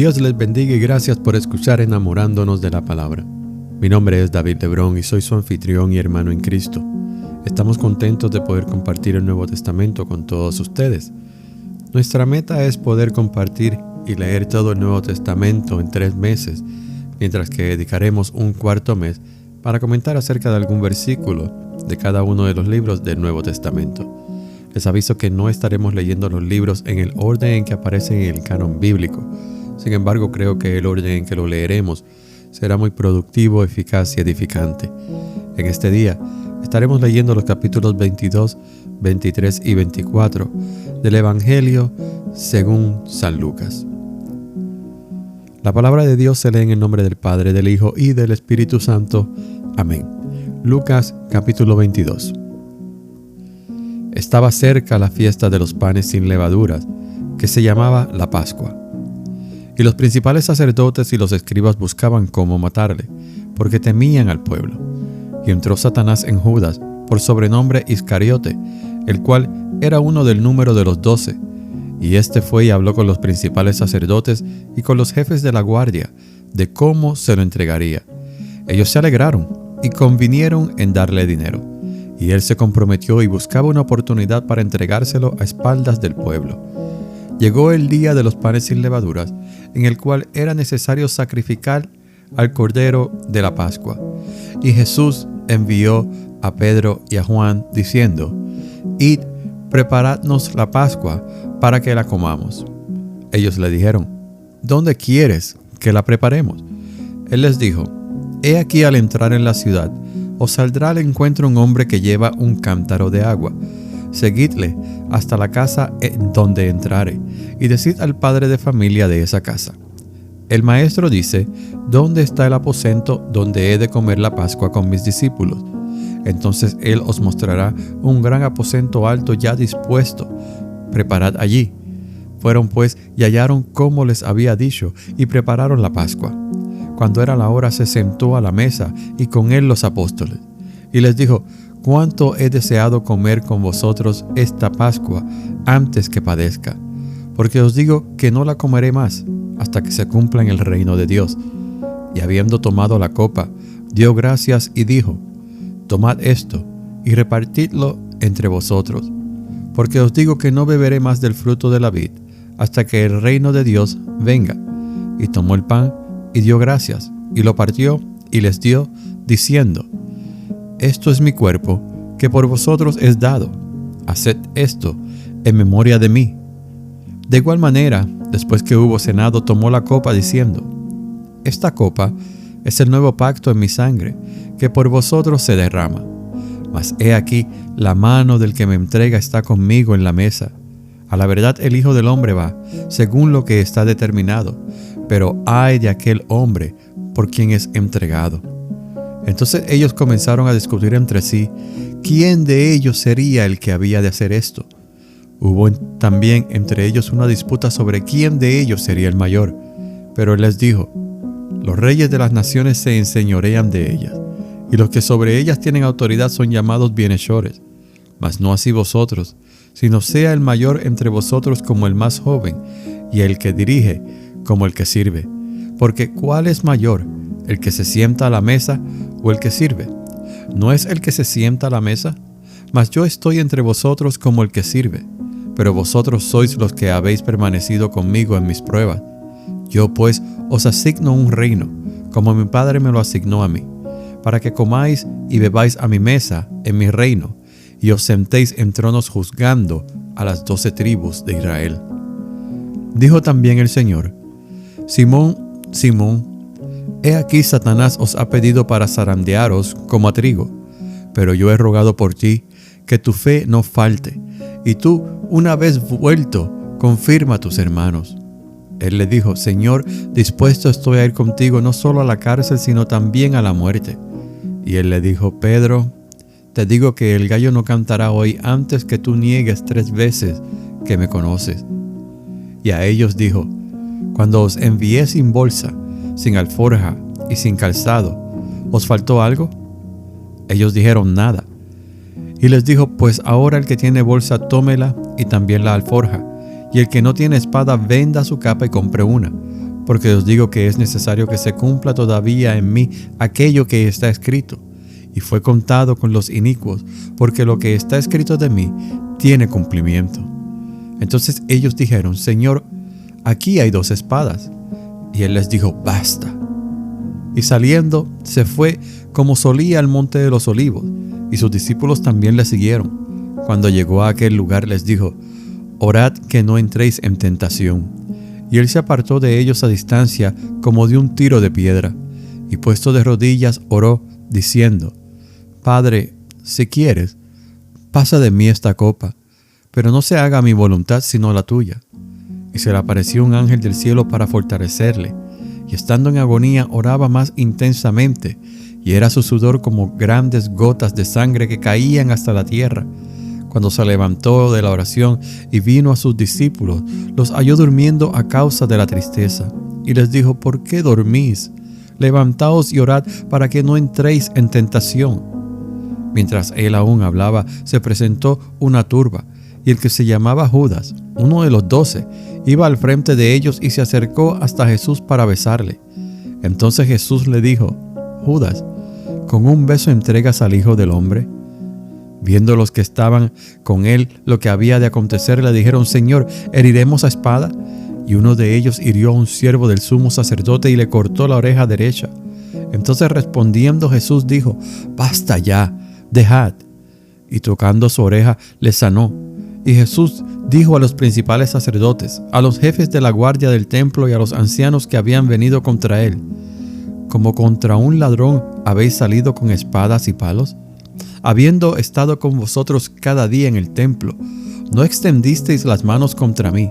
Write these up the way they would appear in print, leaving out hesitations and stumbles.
Dios les bendiga y gracias por escuchar Enamorándonos de la Palabra. Mi nombre es David Lebrón y soy su anfitrión y hermano en Cristo. Estamos contentos de poder compartir el Nuevo Testamento con todos ustedes. Nuestra meta es poder compartir y leer todo el Nuevo Testamento en 3 meses, mientras que dedicaremos un cuarto mes para comentar acerca de algún versículo de cada uno de los libros del Nuevo Testamento. Les aviso que no estaremos leyendo los libros en el orden en que aparecen en el canon bíblico. Sin embargo, creo que el orden en que lo leeremos será muy productivo, eficaz y edificante. En este día estaremos leyendo los capítulos 22, 23 y 24 del Evangelio según San Lucas. La palabra de Dios se lee en el nombre del Padre, del Hijo y del Espíritu Santo. Amén. Lucas capítulo 22. Estaba cerca la fiesta de los panes sin levaduras, que se llamaba la Pascua. Y los principales sacerdotes y los escribas buscaban cómo matarle, porque temían al pueblo. Y entró Satanás en Judas, por sobrenombre Iscariote, el cual era uno del número de los 12. Y éste fue y habló con los principales sacerdotes y con los jefes de la guardia, de cómo se lo entregaría. Ellos se alegraron y convinieron en darle dinero. Y él se comprometió y buscaba una oportunidad para entregárselo a espaldas del pueblo. Llegó el día de los panes sin levaduras, en el cual era necesario sacrificar al Cordero de la Pascua. Y Jesús envió a Pedro y a Juan, diciendo: Id, preparadnos la Pascua para que la comamos. Ellos le dijeron: ¿Dónde quieres que la preparemos? Él les dijo: He aquí, al entrar en la ciudad, os saldrá al encuentro un hombre que lleva un cántaro de agua. Seguidle hasta la casa en donde entrare, y decid al padre de familia de esa casa: El maestro dice: ¿Dónde está el aposento donde he de comer la Pascua con mis discípulos? Entonces él os mostrará un gran aposento alto ya dispuesto. Preparad allí. Fueron pues y hallaron como les había dicho, y prepararon la Pascua. Cuando era la hora, se sentó a la mesa, y con él los apóstoles. Y les dijo: cuánto he deseado comer con vosotros esta Pascua antes que padezca, porque os digo que no la comeré más hasta que se cumpla en el reino de Dios. Y habiendo tomado la copa, dio gracias y dijo: Tomad esto y repartidlo entre vosotros, porque os digo que no beberé más del fruto de la vid hasta que el reino de Dios venga. Y tomó el pan y dio gracias, y lo partió y les dio, diciendo: Esto es mi cuerpo, que por vosotros es dado. Haced esto en memoria de mí. De igual manera, después que hubo cenado, tomó la copa, diciendo: Esta copa es el nuevo pacto en mi sangre, que por vosotros se derrama. Mas he aquí, la mano del que me entrega está conmigo en la mesa. A la verdad, el Hijo del Hombre va, según lo que está determinado, pero ay de aquel hombre por quien es entregado. Entonces ellos comenzaron a discutir entre sí quién de ellos sería el que había de hacer esto. Hubo también entre ellos una disputa sobre quién de ellos sería el mayor. Pero él les dijo: Los reyes de las naciones se enseñorean de ellas, y los que sobre ellas tienen autoridad son llamados bienhechores. Mas no así vosotros, sino sea el mayor entre vosotros como el más joven, y el que dirige como el que sirve. Porque ¿cuál es mayor, el que se sienta a la mesa o el que sirve? ¿No es el que se sienta a la mesa? Mas yo estoy entre vosotros como el que sirve. Pero vosotros sois los que habéis permanecido conmigo en mis pruebas. Yo pues os asigno un reino, como mi Padre me lo asignó a mí, para que comáis y bebáis a mi mesa en mi reino, y os sentéis en tronos juzgando a las 12 tribus de Israel. Dijo también el Señor: Simón, Simón, he aquí Satanás os ha pedido para zarandearos como a trigo, pero yo he rogado por ti que tu fe no falte, y tú, una vez vuelto, confirma a tus hermanos. Él le dijo: Señor, dispuesto estoy a ir contigo no solo a la cárcel, sino también a la muerte. Y él le dijo: Pedro, te digo que el gallo no cantará hoy antes que tú niegues 3 veces que me conoces. Y a ellos dijo: Cuando os envié sin bolsa, sin alforja y sin calzado, ¿os faltó algo? Ellos dijeron: nada. Y les dijo: pues ahora el que tiene bolsa tómela y también la alforja, y el que no tiene espada venda su capa y compre una, porque os digo que es necesario que se cumpla todavía en mí aquello que está escrito. Y fue contado con los inicuos, porque lo que está escrito de mí tiene cumplimiento. Entonces ellos dijeron: Señor, aquí hay 2 espadas. Y él les dijo: basta. Y saliendo, se fue como solía al monte de los olivos, y sus discípulos también le siguieron. Cuando llegó a aquel lugar les dijo: orad que no entréis en tentación. Y él se apartó de ellos a distancia como de un tiro de piedra, y puesto de rodillas oró, diciendo: Padre, si quieres, pasa de mí esta copa, pero no se haga mi voluntad sino la tuya. Y se le apareció un ángel del cielo para fortalecerle, y estando en agonía oraba más intensamente, y era su sudor como grandes gotas de sangre que caían hasta la tierra. Cuando se levantó de la oración y vino a sus discípulos, los halló durmiendo a causa de la tristeza, y les dijo: ¿por qué dormís? Levantaos y orad para que no entréis en tentación. Mientras él aún hablaba, se presentó una turba, y el que se llamaba Judas, uno de los 12, iba al frente de ellos y se acercó hasta Jesús para besarle. Entonces Jesús le dijo: Judas, ¿con un beso entregas al Hijo del Hombre? Viendo los que estaban con él lo que había de acontecer, le dijeron: Señor, ¿heriremos a espada? Y uno de ellos hirió a un siervo del sumo sacerdote y le cortó la oreja derecha. Entonces respondiendo Jesús dijo: basta ya, dejad. Y tocando su oreja le sanó. Y Jesús dijo a los principales sacerdotes, a los jefes de la guardia del templo y a los ancianos que habían venido contra él: ¿como contra un ladrón habéis salido con espadas y palos? Habiendo estado con vosotros cada día en el templo, no extendisteis las manos contra mí,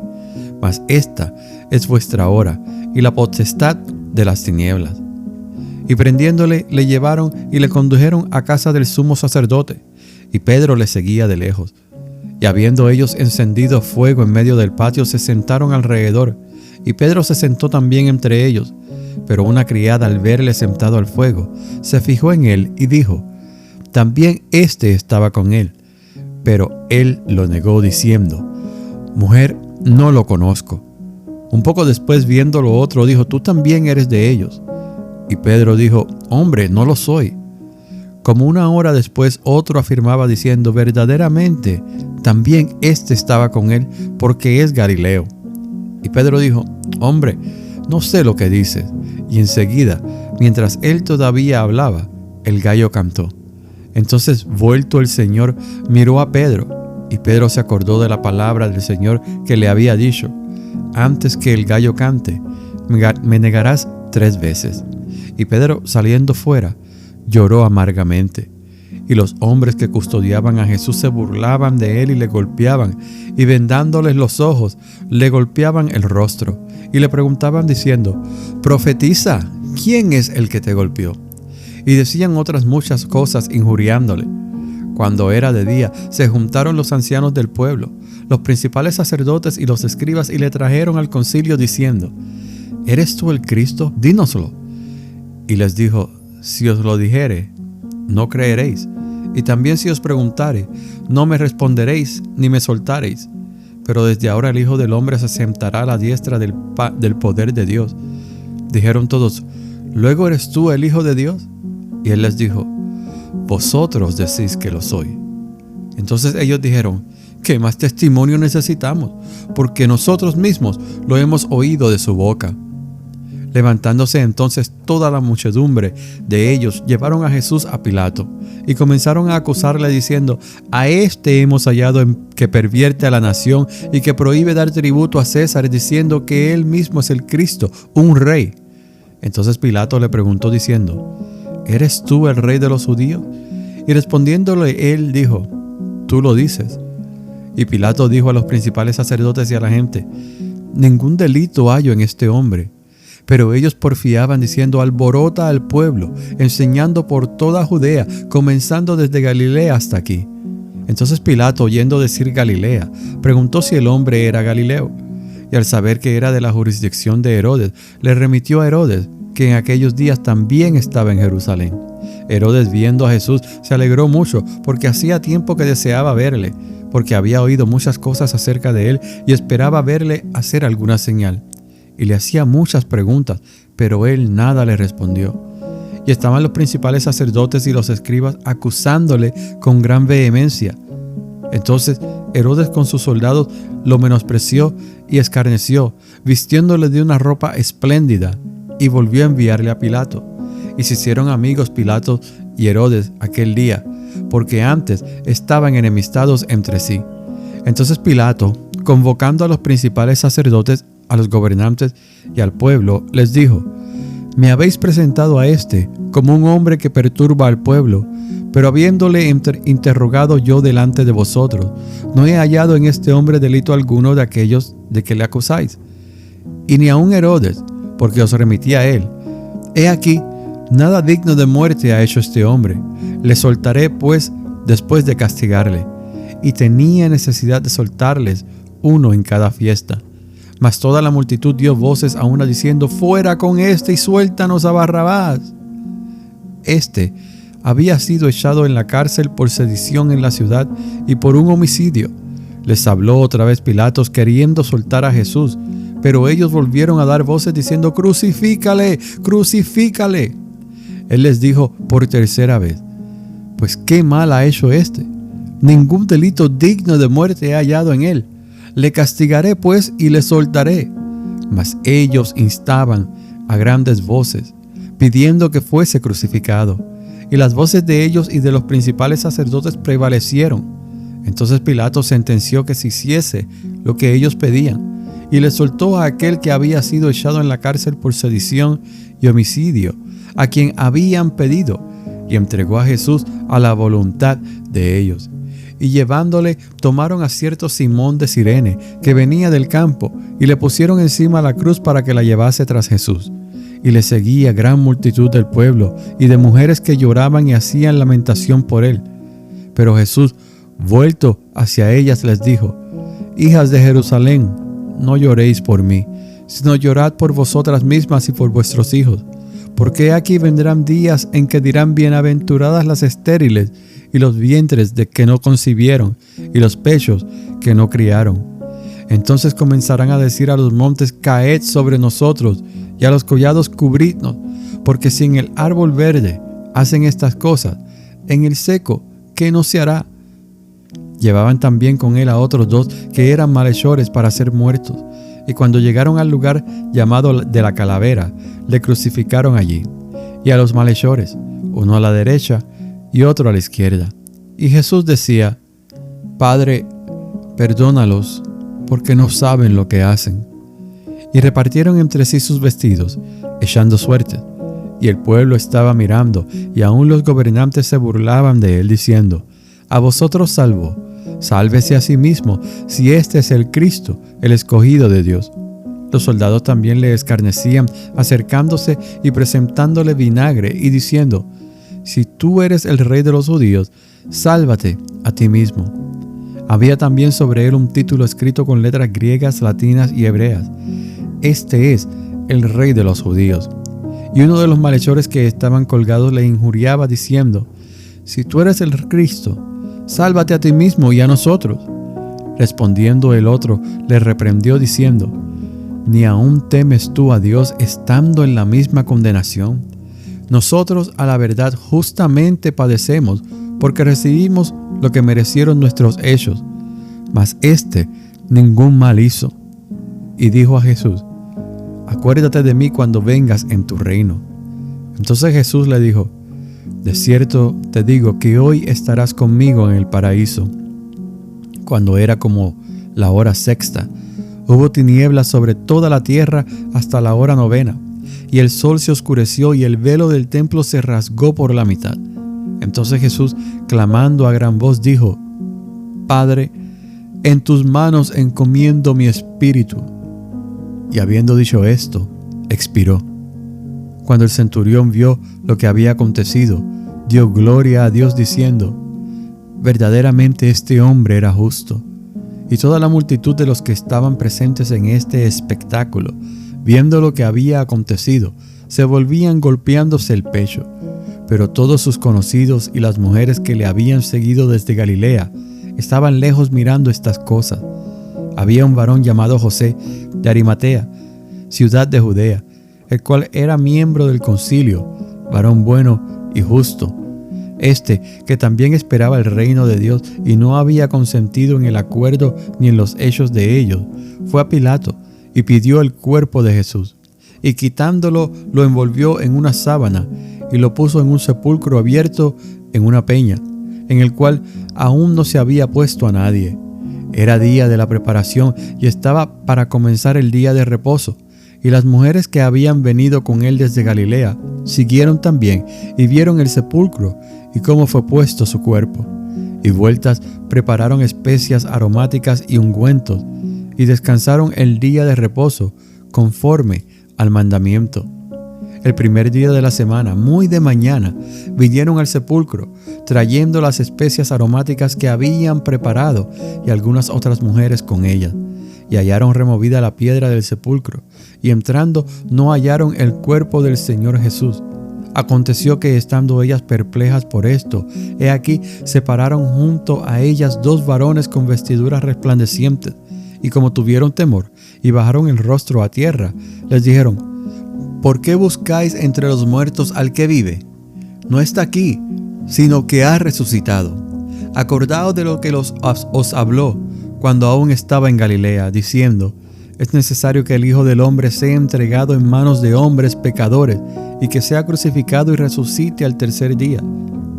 mas esta es vuestra hora y la potestad de las tinieblas. Y prendiéndole, le llevaron y le condujeron a casa del sumo sacerdote, y Pedro le seguía de lejos. Y habiendo ellos encendido fuego en medio del patio, se sentaron alrededor, y Pedro se sentó también entre ellos. Pero una criada, al verle sentado al fuego, se fijó en él y dijo: también éste estaba con él. Pero él lo negó diciendo: mujer, no lo conozco. Un poco después, viéndolo otro, dijo: tú también eres de ellos. Y Pedro dijo: hombre, no lo soy. Como una hora después, otro afirmaba diciendo: verdaderamente, también éste estaba con él, porque es Galileo. Y Pedro dijo: hombre, no sé lo que dices. Y enseguida, mientras él todavía hablaba, el gallo cantó. Entonces, vuelto el Señor, miró a Pedro, y Pedro se acordó de la palabra del Señor que le había dicho: antes que el gallo cante, me negarás 3 veces. Y Pedro, saliendo fuera, lloró amargamente. Y los hombres que custodiaban a Jesús se burlaban de él y le golpeaban, y vendándoles los ojos, le golpeaban el rostro, y le preguntaban diciendo: profetiza, ¿quién es el que te golpeó? Y decían otras muchas cosas injuriándole. Cuando era de día, se juntaron los ancianos del pueblo, los principales sacerdotes y los escribas, y le trajeron al concilio diciendo: ¿eres tú el Cristo? Dínoslo. Y les dijo: si os lo dijere, no creeréis, y también si os preguntare, no me responderéis ni me soltaréis. Pero desde ahora el Hijo del Hombre se sentará a la diestra del poder de Dios. Dijeron todos: ¿luego eres tú el Hijo de Dios? Y él les dijo: vosotros decís que lo soy. Entonces ellos dijeron: ¿qué más testimonio necesitamos? Porque nosotros mismos lo hemos oído de su boca. Levantándose entonces toda la muchedumbre de ellos, llevaron a Jesús a Pilato y comenzaron a acusarle diciendo: a este hemos hallado que pervierte a la nación y que prohíbe dar tributo a César, diciendo que él mismo es el Cristo, un rey. Entonces Pilato le preguntó diciendo: ¿eres tú el rey de los judíos? Y respondiéndole él dijo: tú lo dices. Y Pilato dijo a los principales sacerdotes y a la gente: ningún delito hallo en este hombre. Pero ellos porfiaban diciendo: alborota al pueblo, enseñando por toda Judea, comenzando desde Galilea hasta aquí. Entonces Pilato, oyendo decir Galilea, preguntó si el hombre era Galileo. Y al saber que era de la jurisdicción de Herodes, le remitió a Herodes, que en aquellos días también estaba en Jerusalén. Herodes, viendo a Jesús, se alegró mucho, porque hacía tiempo que deseaba verle, porque había oído muchas cosas acerca de él y esperaba verle hacer alguna señal. y le hacía muchas preguntas, pero él nada le respondió. Y estaban los principales sacerdotes y los escribas acusándole con gran vehemencia. Entonces Herodes con sus soldados lo menospreció y escarneció, vistiéndole de una ropa espléndida, y volvió a enviarle a Pilato. Y se hicieron amigos Pilato y Herodes aquel día, porque antes estaban enemistados entre sí. Entonces Pilato, convocando a los principales sacerdotes, a los gobernantes y al pueblo, les dijo: me habéis presentado a este como un hombre que perturba al pueblo, pero habiéndole interrogado yo delante de vosotros, no he hallado en este hombre delito alguno de aquellos de que le acusáis. Y ni aun Herodes, porque os remití a él. He aquí, nada digno de muerte ha hecho este hombre. Le soltaré pues después de castigarle. Y tenía necesidad de soltarles uno en cada fiesta. Mas toda la multitud dio voces a una diciendo: fuera con este y suéltanos a Barrabás. Este había sido echado en la cárcel por sedición en la ciudad y por un homicidio. Les habló otra vez Pilatos queriendo soltar a Jesús, pero ellos volvieron a dar voces diciendo: crucifícale, crucifícale. Él les dijo por tercera vez: pues qué mal ha hecho este. Ningún delito digno de muerte he hallado en él. Le castigaré pues y le soltaré. Mas ellos instaban a grandes voces, pidiendo que fuese crucificado. Y las voces de ellos y de los principales sacerdotes prevalecieron. Entonces Pilato sentenció que se hiciese lo que ellos pedían, y le soltó a aquel que había sido echado en la cárcel por sedición y homicidio, a quien habían pedido, y entregó a Jesús a la voluntad de ellos. Y llevándole, tomaron a cierto Simón de Cirene, que venía del campo, y le pusieron encima la cruz para que la llevase tras Jesús. Y le seguía gran multitud del pueblo, y de mujeres que lloraban y hacían lamentación por él. Pero Jesús, vuelto hacia ellas, les dijo: hijas de Jerusalén, no lloréis por mí, sino llorad por vosotras mismas y por vuestros hijos. Porque aquí vendrán días en que dirán: bienaventuradas las estériles, y los vientres de que no concibieron, y los pechos que no criaron. Entonces comenzarán a decir a los montes: caed sobre nosotros, y a los collados cubridnos, porque si en el árbol verde hacen estas cosas, en el seco, ¿qué no se hará? Llevaban también con él a otros dos que eran malhechores para ser muertos, y cuando llegaron al lugar llamado de la Calavera, le crucificaron allí, y a los malhechores, uno a la derecha y otro a la izquierda. Y Jesús decía: Padre, perdónalos, porque no saben lo que hacen. Y repartieron entre sí sus vestidos, echando suertes. Y el pueblo estaba mirando, y aun los gobernantes se burlaban de él, diciendo: a vosotros salvo, sálvese a sí mismo, si este es el Cristo, el escogido de Dios. Los soldados también le escarnecían, acercándose y presentándole vinagre, y diciendo: si tú eres el rey de los judíos, sálvate a ti mismo. Había también sobre él un título escrito con letras griegas, latinas y hebreas: este es el rey de los judíos. Y uno de los malhechores que estaban colgados le injuriaba, diciendo: si tú eres el Cristo, sálvate a ti mismo y a nosotros. Respondiendo el otro, le reprendió, diciendo: ¿ni aún temes tú a Dios, estando en la misma condenación? Nosotros, a la verdad, justamente padecemos, porque recibimos lo que merecieron nuestros hechos, mas éste ningún mal hizo. Y dijo a Jesús: acuérdate de mí cuando vengas en tu reino. Entonces Jesús le dijo: de cierto te digo que hoy estarás conmigo en el paraíso. Cuando era como la hora sexta, hubo tinieblas sobre toda la tierra hasta la hora novena, y el sol se oscureció y el velo del templo se rasgó por la mitad. Entonces Jesús, clamando a gran voz, dijo: Padre, en tus manos encomiendo mi espíritu. Y habiendo dicho esto, expiró. Cuando el centurión vio lo que había acontecido, dio gloria a Dios diciendo: verdaderamente este hombre era justo. Y toda la multitud de los que estaban presentes en este espectáculo, viendo lo que había acontecido, se volvían golpeándose el pecho. Pero todos sus conocidos y las mujeres que le habían seguido desde Galilea estaban lejos mirando estas cosas. Había un varón llamado José de Arimatea, ciudad de Judea, el cual era miembro del concilio, varón bueno y justo. Que también esperaba el reino de Dios y no había consentido en el acuerdo ni en los hechos de ellos, fue a Pilato y pidió el cuerpo de Jesús. Y quitándolo, lo envolvió en una sábana y lo puso en un sepulcro abierto en una peña, en el cual aún no se había puesto a nadie. Era día de la preparación y estaba para comenzar el día de reposo. Y las mujeres que habían venido con él desde Galilea siguieron también y vieron el sepulcro y cómo fue puesto su cuerpo. Y vueltas prepararon especias aromáticas y ungüentos y descansaron el día de reposo conforme al mandamiento. El primer día de la semana, muy de mañana, vinieron al sepulcro, trayendo las especias aromáticas que habían preparado y algunas otras mujeres con ellas. Y hallaron removida la piedra del sepulcro, y entrando no hallaron el cuerpo del Señor Jesús. Aconteció que estando ellas perplejas por esto, he aquí se pararon junto a ellas dos varones con vestiduras resplandecientes, y como tuvieron temor y bajaron el rostro a tierra, les dijeron: ¿Por qué buscáis entre los muertos al que vive? No está aquí, sino que ha resucitado. Acordaos de lo que os habló cuando aún estaba en Galilea, diciendo: es necesario que el Hijo del Hombre sea entregado en manos de hombres pecadores y que sea crucificado y resucite al tercer día.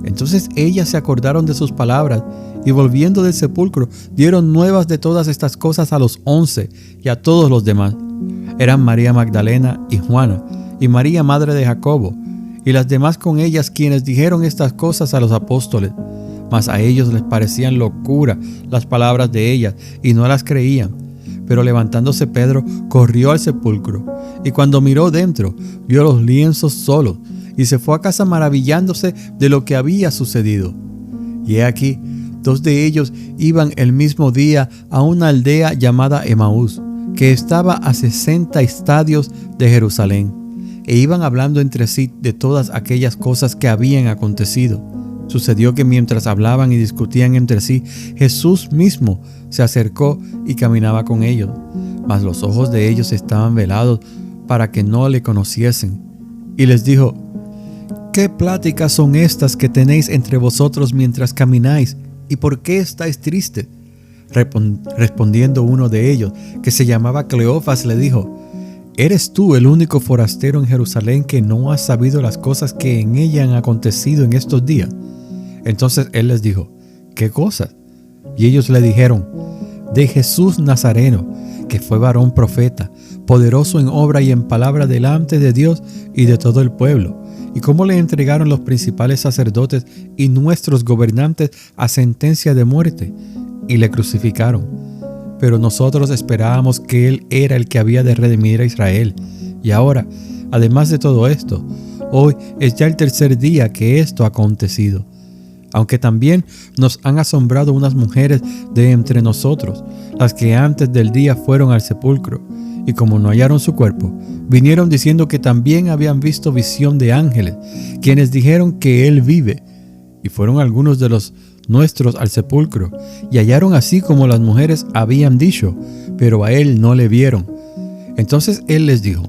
Entonces ellas se acordaron de sus palabras y volviendo del sepulcro dieron nuevas de todas estas cosas a los 11 y a todos los demás. Eran María Magdalena y Juana y María madre de Jacobo y las demás con ellas, quienes dijeron estas cosas a los apóstoles. Mas a ellos les parecían locura las palabras de ellas y no las creían. Pero levantándose Pedro corrió al sepulcro y cuando miró dentro vio los lienzos solos y se fue a casa maravillándose de lo que había sucedido. Y he aquí, dos de ellos iban el mismo día a una aldea llamada Emaús, que estaba a 60 estadios de Jerusalén, e iban hablando entre sí de todas aquellas cosas que habían acontecido. Sucedió que mientras hablaban y discutían entre sí, Jesús mismo se acercó y caminaba con ellos, mas los ojos de ellos estaban velados para que no le conociesen. Y les dijo: ¿qué pláticas son estas que tenéis entre vosotros mientras camináis? ¿Y por qué estáis tristes? Respondiendo uno de ellos, que se llamaba Cleofas, le dijo: ¿eres tú el único forastero en Jerusalén que no has sabido las cosas que en ella han acontecido en estos días? Entonces él les dijo: ¿qué cosas? Y ellos le dijeron: de Jesús Nazareno, que fue varón profeta, poderoso en obra y en palabra delante de Dios y de todo el pueblo, y cómo le entregaron los principales sacerdotes y nuestros gobernantes a sentencia de muerte, y le crucificaron. Pero nosotros esperábamos que él era el que había de redimir a Israel. Y ahora, además de todo esto, hoy es ya el tercer día que esto ha acontecido. Aunque también nos han asombrado unas mujeres de entre nosotros, las que antes del día fueron al sepulcro, y como no hallaron su cuerpo, vinieron diciendo que también habían visto visión de ángeles, quienes dijeron que él vive. Y fueron algunos de los nuestros al sepulcro, y hallaron así como las mujeres habían dicho, pero a él no le vieron. Entonces él les dijo: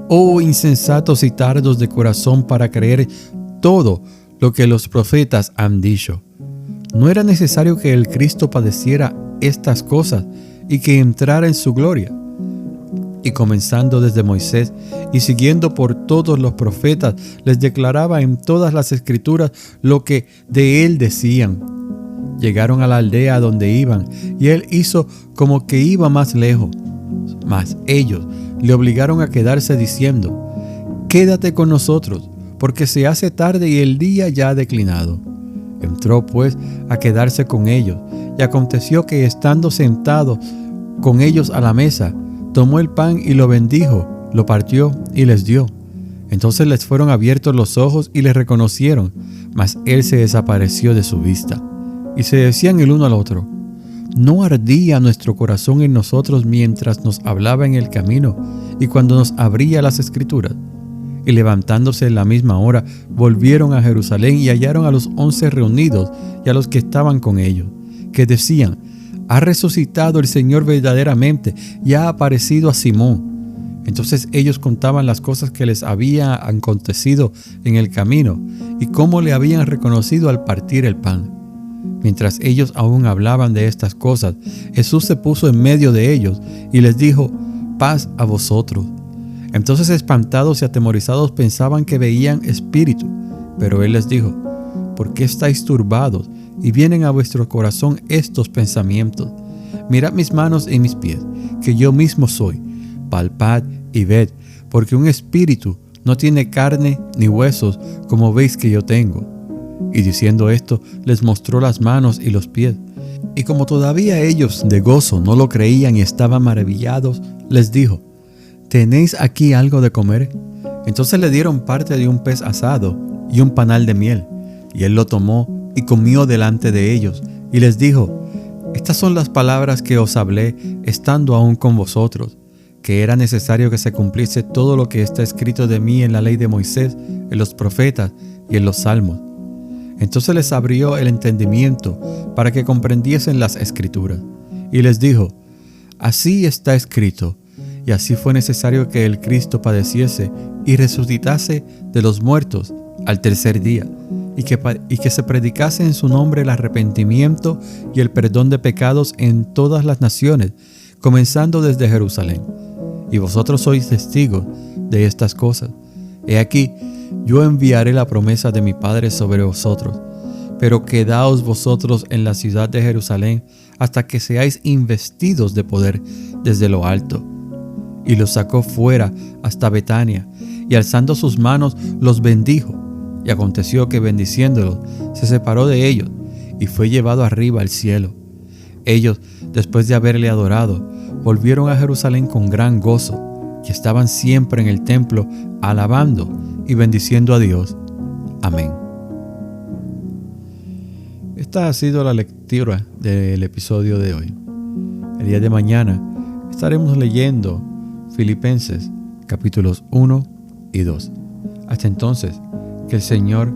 oh insensatos y tardos de corazón para creer todo lo que los profetas han dicho. ¿No era necesario que el Cristo padeciera estas cosas y que entrara en su gloria? Y comenzando desde Moisés y siguiendo por todos los profetas, les declaraba en todas las escrituras lo que de él decían. Llegaron a la aldea donde iban, y él hizo como que iba más lejos. Mas ellos le obligaron a quedarse diciendo: quédate con nosotros, porque se hace tarde y el día ya ha declinado. Entró pues a quedarse con ellos, y aconteció que estando sentado con ellos a la mesa, tomó el pan y lo bendijo, lo partió y les dio. Entonces les fueron abiertos los ojos y le reconocieron, mas él se desapareció de su vista. Y se decían el uno al otro: ¿no ardía nuestro corazón en nosotros mientras nos hablaba en el camino y cuando nos abría las escrituras? Y levantándose en la misma hora, volvieron a Jerusalén y hallaron a los 11 reunidos y a los que estaban con ellos, que decían: ha resucitado el Señor verdaderamente y ha aparecido a Simón. Entonces ellos contaban las cosas que les habían acontecido en el camino y cómo le habían reconocido al partir el pan. Mientras ellos aún hablaban de estas cosas, Jesús se puso en medio de ellos y les dijo: paz a vosotros. Entonces, espantados y atemorizados, pensaban que veían espíritu, pero él les dijo: ¿por qué estáis turbados y vienen a vuestro corazón estos pensamientos? Mirad mis manos y mis pies, que yo mismo soy. Palpad y ved, porque un espíritu no tiene carne ni huesos, como veis que yo tengo. Y diciendo esto, les mostró las manos y los pies. Y como todavía ellos de gozo no lo creían y estaban maravillados, les dijo: ¿tenéis aquí algo de comer? Entonces le dieron parte de un pez asado y un panal de miel, y él lo tomó y comió delante de ellos, y les dijo: estas son las palabras que os hablé estando aún con vosotros, que era necesario que se cumpliese todo lo que está escrito de mí en la ley de Moisés, en los profetas y en los salmos. Entonces les abrió el entendimiento para que comprendiesen las escrituras, y les dijo: así está escrito, y así fue necesario que el Cristo padeciese y resucitase de los muertos al tercer día, y que se predicase en su nombre el arrepentimiento y el perdón de pecados en todas las naciones, comenzando desde Jerusalén. Y vosotros sois testigos de estas cosas. He aquí, yo enviaré la promesa de mi Padre sobre vosotros, pero quedaos vosotros en la ciudad de Jerusalén hasta que seáis investidos de poder desde lo alto. Y los sacó fuera hasta Betania, y alzando sus manos los bendijo. Y aconteció que bendiciéndolos, se separó de ellos, y fue llevado arriba al cielo. Ellos, después de haberle adorado, volvieron a Jerusalén con gran gozo, y estaban siempre en el templo, alabando y bendiciendo a Dios. Amén. Esta ha sido la lectura del episodio de hoy. El día de mañana estaremos leyendo Filipenses capítulos 1 y 2. Hasta entonces, que el Señor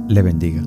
le bendiga.